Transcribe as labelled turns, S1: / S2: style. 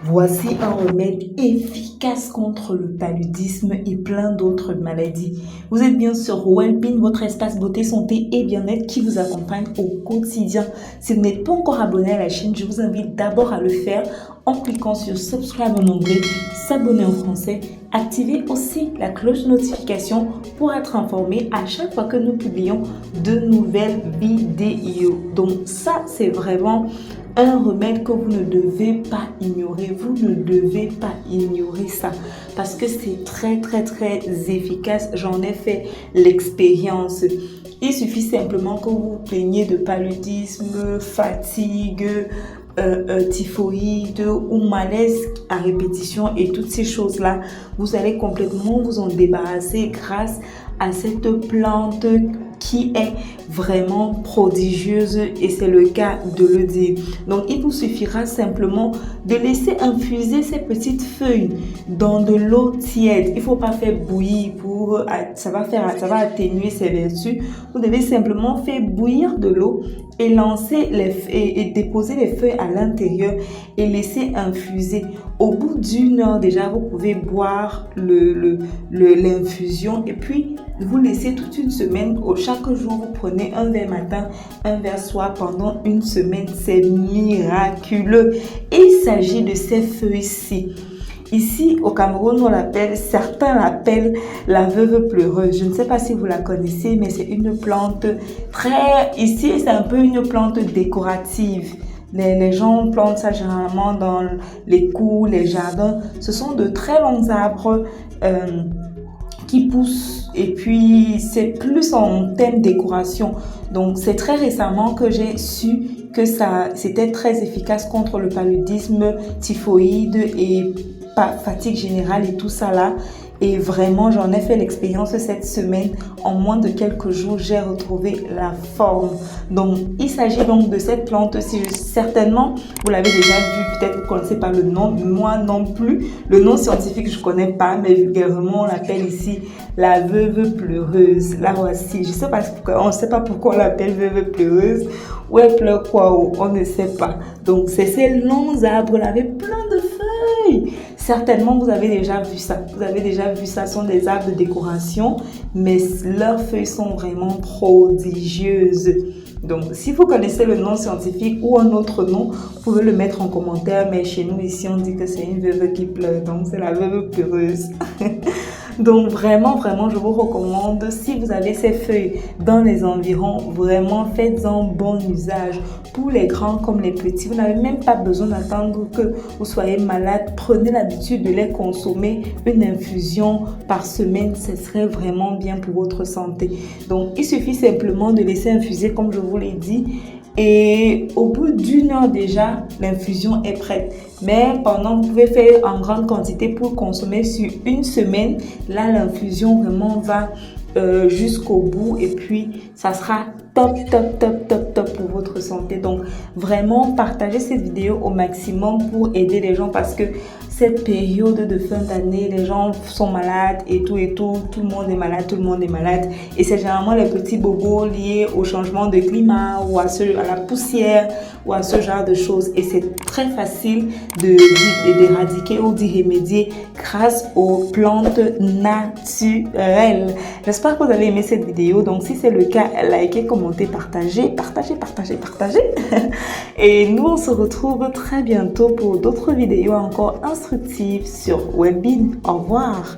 S1: Voici un remède efficace contre le paludisme et plein d'autres maladies. Vous êtes bien sur Wellbeing, votre espace beauté, santé et bien-être qui vous accompagne au quotidien. Si vous n'êtes pas encore abonné à la chaîne, je vous invite d'abord à le faire en cliquant sur Subscribe en anglais, s'abonner en français. Activez aussi la cloche de notification pour être informé à chaque fois que nous publions de nouvelles vidéos. Donc ça, c'est vraiment un remède que vous ne devez pas ignorer. Vous ne devez pas ignorer ça parce que c'est très efficace. J'en ai fait l'expérience. Il suffit simplement que vous vous plaignez de paludisme, fatigue, typhoïde ou malaise à répétition et toutes ces choses-là. Vous allez complètement vous en débarrasser grâce à cette plante qui est vraiment prodigieuse et c'est le cas de le dire. Donc il vous suffira simplement de laisser infuser ces petites feuilles dans de l'eau tiède. Il ne faut pas faire bouillir pour ça va atténuer ses vertus. Vous devez simplement faire bouillir de l'eau et lancer et déposer les feuilles à l'intérieur et laisser infuser. Au bout d'une heure déjà, vous pouvez boire l'infusion et puis vous laissez toute une semaine. Chaque jour, vous prenez un verre matin, un verre soir pendant une semaine. C'est miraculeux. Et il s'agit de ces feuilles-ci. Ici, au Cameroun, certains l'appellent la veuve pleureuse. Je ne sais pas si vous la connaissez, mais c'est une plante ici, c'est un peu une plante décorative. Les gens plantent ça généralement dans les cours, les jardins. Ce sont de très longs arbres qui poussent et puis c'est plus en thème décoration. Donc c'est très récemment que j'ai su que c'était très efficace contre le paludisme, typhoïde et fatigue générale et tout ça là. Et vraiment, j'en ai fait l'expérience cette semaine. En moins de quelques jours, j'ai retrouvé la forme. Donc, il s'agit donc de cette plante-ci. Certainement, vous l'avez déjà vu. Peut-être que vous ne connaissez pas le nom. Moi non plus. Le nom scientifique, je ne connais pas. Mais vulgairement, on l'appelle ici la veuve pleureuse. La voici. Je ne sais pas pourquoi. On ne sait pas pourquoi on l'appelle veuve pleureuse. Ou elle pleure quoi? On ne sait pas. Donc, c'est ces longs arbres-là avec plein de feuilles. Certainement, vous avez déjà vu ça. Vous avez déjà vu ça. Ce sont des arbres de décoration, mais leurs feuilles sont vraiment prodigieuses. Donc, si vous connaissez le nom scientifique ou un autre nom, vous pouvez le mettre en commentaire. Mais chez nous, ici, on dit que c'est une veuve qui pleure. Donc, c'est la veuve pleureuse. Donc, vraiment, je vous recommande, si vous avez ces feuilles dans les environs, vraiment, faites-en bon usage. Pour les grands comme les petits, vous n'avez même pas besoin d'attendre que vous soyez malade. Prenez l'habitude de les consommer. Une infusion par semaine, ce serait vraiment bien pour votre santé. Donc, il suffit simplement de laisser infuser, comme je vous l'ai dit. Et au bout d'une heure déjà, l'infusion est prête. Mais vous pouvez faire en grande quantité pour consommer sur une semaine. Là, l'infusion vraiment va jusqu'au bout et puis ça sera top pour votre santé. Donc vraiment partagez cette vidéo au maximum pour aider les gens parce que cette période de fin d'année, les gens sont malades et tout, tout le monde est malade et c'est généralement les petits bobos liés au changement de climat ou à la poussière ou à ce genre de choses et c'est très facile d'éradiquer ou d'y remédier grâce aux plantes naturelles. J'espère que vous avez aimé cette vidéo, donc si c'est le cas, likez, commentez, partagez. Et nous, on se retrouve très bientôt pour d'autres vidéos encore instructives sur Wellbeing. Au revoir.